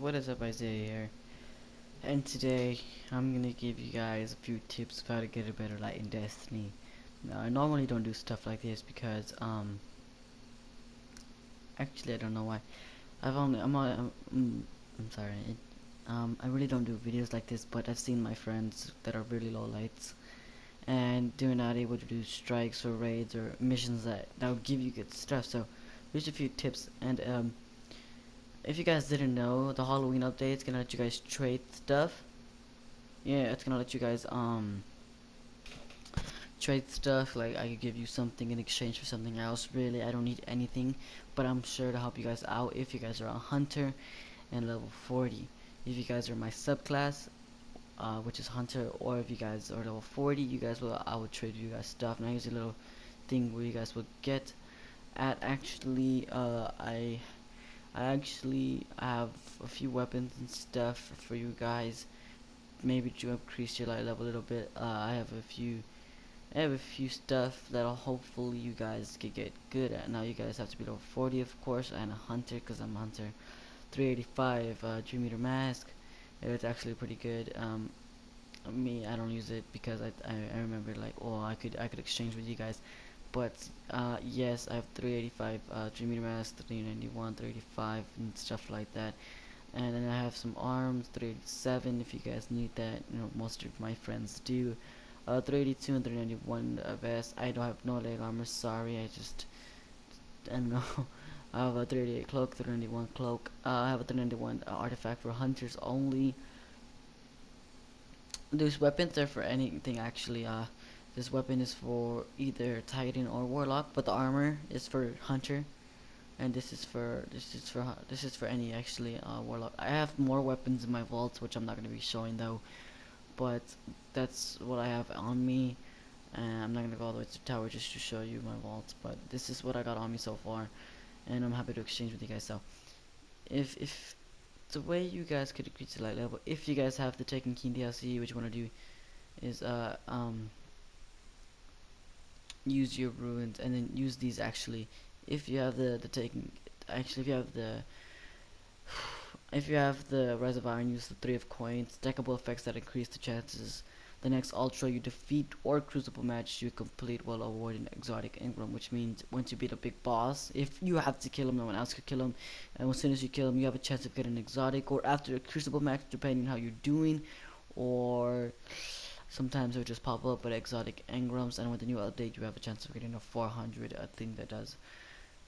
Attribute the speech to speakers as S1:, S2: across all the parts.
S1: what is up, Isaiah here, and today I'm gonna give you guys a few tips of how to get a better light in Destiny. Now, I normally don't do stuff like this because actually I don't know why. I'm sorry. I really don't do videos like this, but I've seen my friends that are really low lights and they're not able to do strikes or raids or missions that will give you good stuff. So here's a few tips. And if you guys didn't know, the Halloween update is gonna let you guys trade stuff. Yeah, it's gonna let you guys trade stuff. Like, I could give you something in exchange for something else. Really, I don't need anything, but I'm sure to help you guys out if you guys are a hunter and level 40. If you guys are my subclass, which is hunter, or if you guys are level 40, you guys will I will trade you guys stuff. Now here's a little thing where you guys will get at. Actually, I actually have a few weapons and stuff for you guys, maybe to increase your light level a little bit. I have a few stuff that'll hopefully you guys could get good at. Now you guys have to be level 40, of course, and a hunter, because I'm hunter. 385 3 meter mask. It's actually pretty good. Me, I don't use it because I remember, like, oh, I could exchange with you guys. But yes, I have 385 3 meter mask, 391, 385, and stuff like that. And then I have some arms, 387 if you guys need that. You know, most of my friends do. 382 and 391 vest. I don't have no leg armor, sorry. I don't know. I have a 388 cloak, 391 cloak. I have a 391 artifact for hunters only. These weapons are for anything actually. This weapon is for either Titan or Warlock, but the armor is for hunter. And this is for any actually Warlock. I have more weapons in my vaults, which I'm not gonna be showing though. But that's what I have on me, and I'm not gonna go all the way to the tower just to show you my vaults. But this is what I got on me so far, and I'm happy to exchange with you guys. So if the way you guys could increase the light level, if you guys have the Taken King DLC, what you want to do is use your ruins and then use these actually. If you have the Taken, actually if you have the reservoir and use the 3 of coins, stackable effects that increase the chances the next ultra you defeat or crucible match you complete will award an exotic engram, which means once you beat a big boss, if you have to kill him, no one else could kill him, and as soon as you kill him you have a chance of getting an exotic, or after a crucible match depending on how you're doing, or sometimes it'll just pop up with exotic engrams, and with the new update you have a chance of getting a 400 thing that does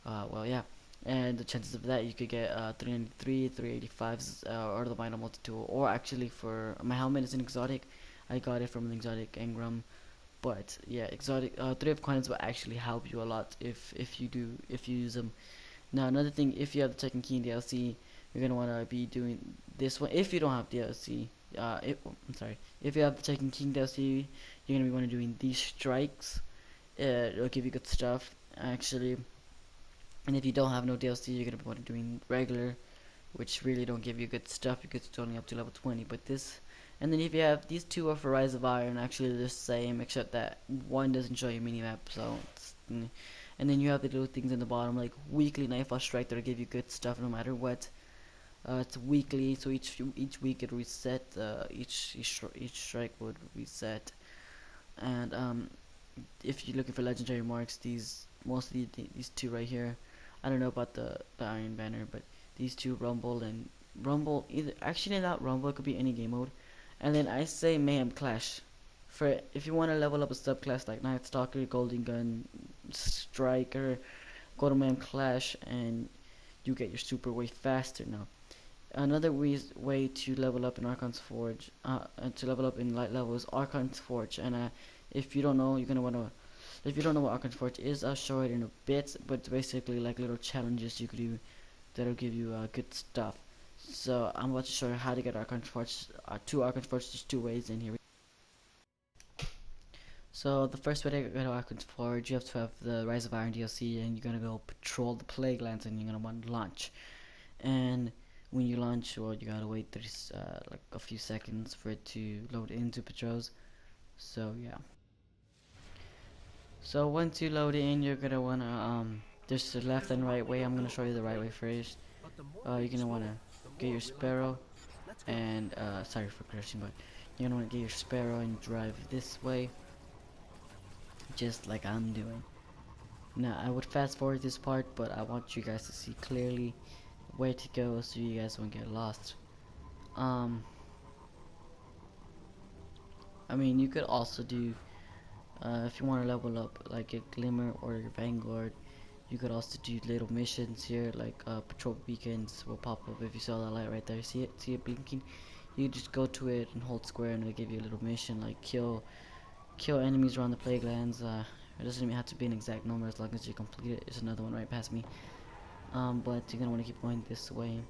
S1: well, yeah. And the chances of that, you could get 393, 385s, or the minor multi-tool. Or actually, for my helmet is an exotic. I got it from an exotic engram. But yeah, exotic 3 of coins will actually help you a lot if you use them. Now another thing, if you have the Tekken King DLC, you're gonna wanna be doing this one. If you don't have DLC, I'm sorry. If you have the Tekken King DLC, you're gonna be wanna doing these strikes. It'll give you good stuff actually. And if you don't have no DLC, you're gonna be doing regular, which really don't give you good stuff because it's only up to level 20. But this, and then if you have these two are for Rise of Iron, actually they're the same, except that one doesn't show you minimap. So, and then you have the little things in the bottom like weekly Nightfall Strike that'll give you good stuff no matter what. It's weekly, so each week it reset. Each strike would reset, and if you're looking for legendary marks, mostly these two right here. I don't know about the Iron Banner, but these two, Rumble, either actually not Rumble, it could be any game mode. And then I say Mayhem Clash. For if you want to level up a subclass like Night Stalker, Golden Gun, Striker, go to Mayhem Clash and you get your super way faster now. Another way to level up in Archon's Forge, to level up in light level is Archon's Forge. And if you don't know, you're gonna wanna if you don't know what Archon's Forge is, I'll show it in a bit, but it's basically like little challenges you could do that'll give you good stuff. So I'm about to show you how to get Archon's Forge, two Archon's Forge, just two ways in here. So the first way to get to Archon's Forge, you have to have the Rise of Iron DLC, and you're gonna go patrol the Plague Lands, and you're gonna want to launch. And when you launch, well, you gotta wait like a few seconds for it to load into patrols. So yeah. So once you load it in, you're gonna wanna there's the left and right way. I'm gonna show you the right way first. You're gonna wanna get your sparrow and sorry for crashing, but you're gonna want to get your sparrow and drive this way, just like I'm doing. Now I would fast forward this part, but I want you guys to see clearly where to go so you guys won't get lost. Um, I mean, you could also do, if you want to level up like a Glimmer or your Vanguard, you could also do little missions here, like patrol beacons will pop up if you saw that light right there. See it? See it blinking? You just go to it and hold square, and it'll give you a little mission like kill enemies around the plaguelands. It doesn't even have to be an exact number as long as you complete it. There's another one right past me. But you're gonna want to keep going this way,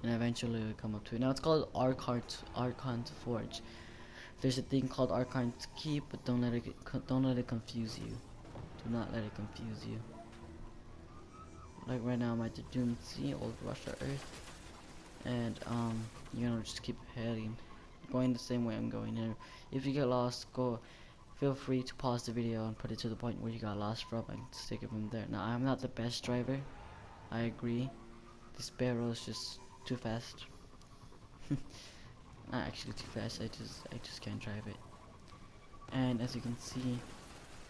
S1: and eventually you'll come up to it. Now it's called Archon's Forge. There's a thing called Archon's Keep, but don't let it confuse you. Do not let it confuse you. Like right now I'm at the Doom Sea, Old Russia Earth, and you're gonna just keep heading, going the same way I'm going here. If you get lost, feel free to pause the video and put it to the point where you got lost from and stick it from there. Now I'm not the best driver, I agree. The Sparrow is just too fast. Not actually too fast, I just can't drive it. And as you can see,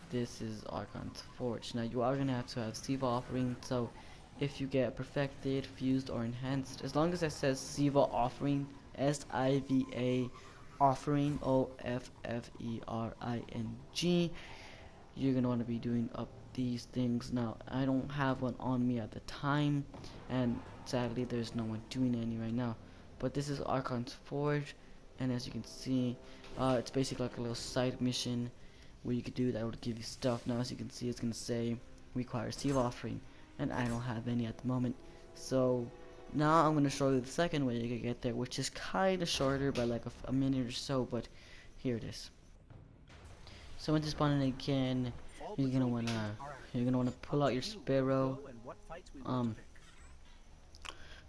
S1: this is Archon's Forge. Now you are gonna have to have Siva offering, so if you get perfected, fused, or enhanced, as long as it says Siva offering, SIVA offering, OFFERING, you're gonna want to be doing up these things. Now I don't have one on me at the time, and sadly there's no one doing any right now, but this is Archon's Forge, and as you can see, it's basically like a little side mission where you could do that would give you stuff. Now as you can see, it's gonna say require seal offering, and I don't have any at the moment. So now I'm gonna show you the second way you could get there, which is kinda shorter by like a minute or so, but here it is. So when to spawn in again, you're gonna wanna pull out your sparrow. You're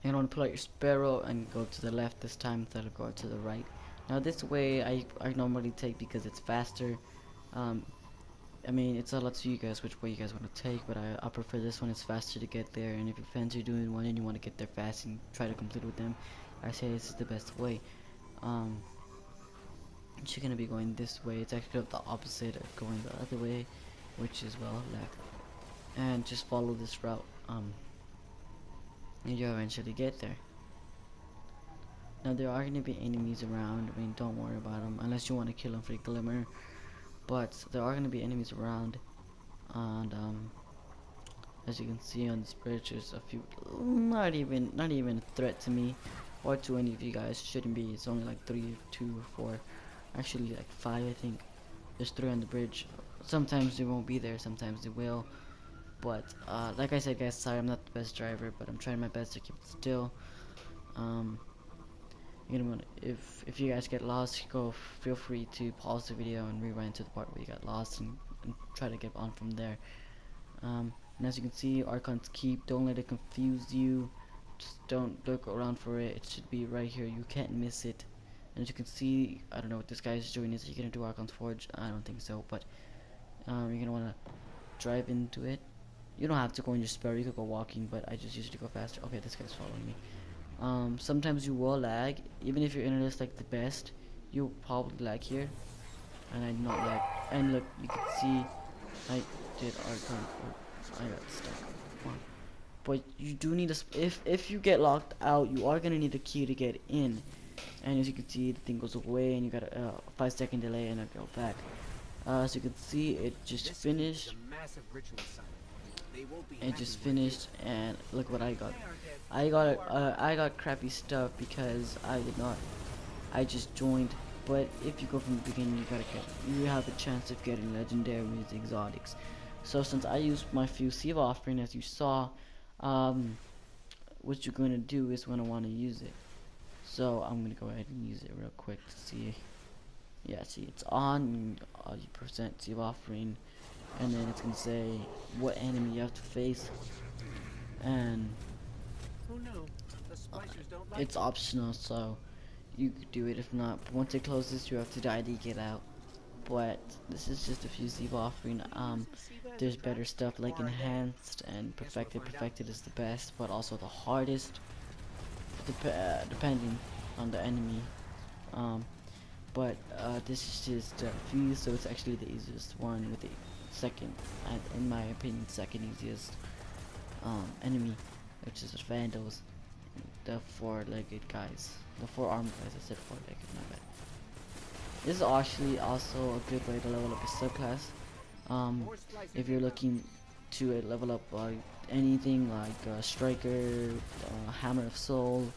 S1: gonna wanna pull out your sparrow and go to the left this time instead of going to the right. Now this way I normally take because it's faster. I mean, it's all up to you guys which way you guys want to take, but I prefer this one. It's faster to get there, and if your friends are doing one and you want to get there fast and try to complete with them, I say this is the best way. You're gonna be going this way. It's actually the opposite of going the other way, which is well left. And just follow this route, and you'll eventually get there. Now there are gonna be enemies around. I mean, don't worry about them unless you want to kill them for Glimmer. But there are going to be enemies around, and as you can see on this bridge, there's a few, not even a threat to me or to any of you guys. Shouldn't be. It's only like 3, 2, 4, actually like 5, I think. There's 3 on the bridge. Sometimes they won't be there, sometimes they will. But like I said, guys, sorry I'm not the best driver, but I'm trying my best to keep it still. If you guys get lost, feel free to pause the video and rewind to the part where you got lost, and try to get on from there. And as you can see, Archon's Keep, don't let it confuse you. Just don't look around for it. It should be right here. You can't miss it. And as you can see, I don't know what this guy is doing. Is he gonna do Archon's Forge? I don't think so, but you're gonna wanna drive into it. You don't have to go in your Sparrow, you could go walking, but I just usually go faster. Okay, this guy's following me. Sometimes you will lag, even if your internet is like the best, you'll probably lag here, and I do not lag. And look, you can see I did Archon. I got stuck. But you do need if you get locked out, you are gonna need a key to get in. And as you can see, the thing goes away, and you got a 5-second delay, and I go back. As you can see, it just finished. It just finished, and look what I got. I got crappy stuff because I just joined. But if you go from the beginning, you have a chance of getting legendaries, exotics. So since I used my few Siva offering, as you saw, what you're going to do is when I want to use it. So I'm going to go ahead and use it real quick to see. Yeah, see, it's on, percent Siva offering, and then it's going to say what enemy you have to face, and it's optional, so you could do it if not. But once it closes, you have to die to get out. but this is just a few Zeva offering. There's better stuff like enhanced and perfected. Perfected is the best, but also the hardest, depending on the enemy. Um, but this is just a few, so it's actually the easiest one with the second, and in my opinion, second easiest enemy, which is the Vandals, the four-legged guys, the four-armed guys. I said four-legged, my bad. This is actually also a good way to level up your subclass. If you're looking to level up anything like Striker, Hammer of Soul,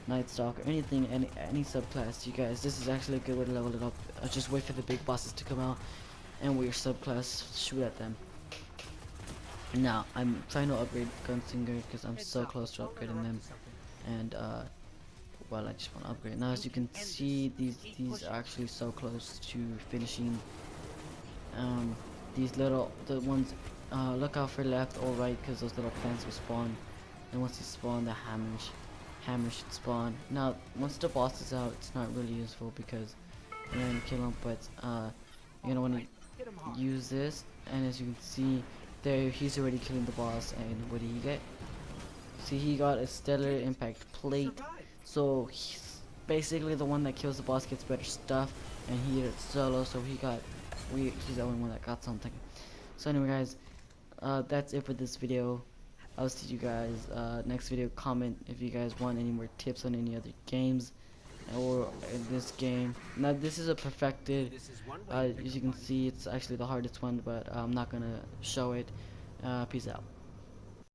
S1: Night Stalker, anything, any subclass, you guys, this is actually a good way to level it up. Just wait for the big bosses to come out, and with your subclass, shoot at them. Now, I'm trying to upgrade Gunslinger because I'm so close to upgrading them, and well, I just want to upgrade. Now, as you can see, these are actually so close to finishing. The ones, look out for left or right because those little plants will spawn, and once they spawn, the hammer should spawn. Now, once the boss is out, it's not really useful because you're gonna kill him, but you're gonna want to use this, and as you can see, there he's already killing the boss, and what did he get? See, he got a stellar impact plate, so he's basically the one that kills the boss gets better stuff, and he did it solo, so he's the only one that got something. So anyway, guys, that's it for this video. I'll see you guys next video. Comment if you guys want any more tips on any other games or in this game. Now, this is a perfected, as you can see, it's actually the hardest one, but I'm not gonna show it. Peace out.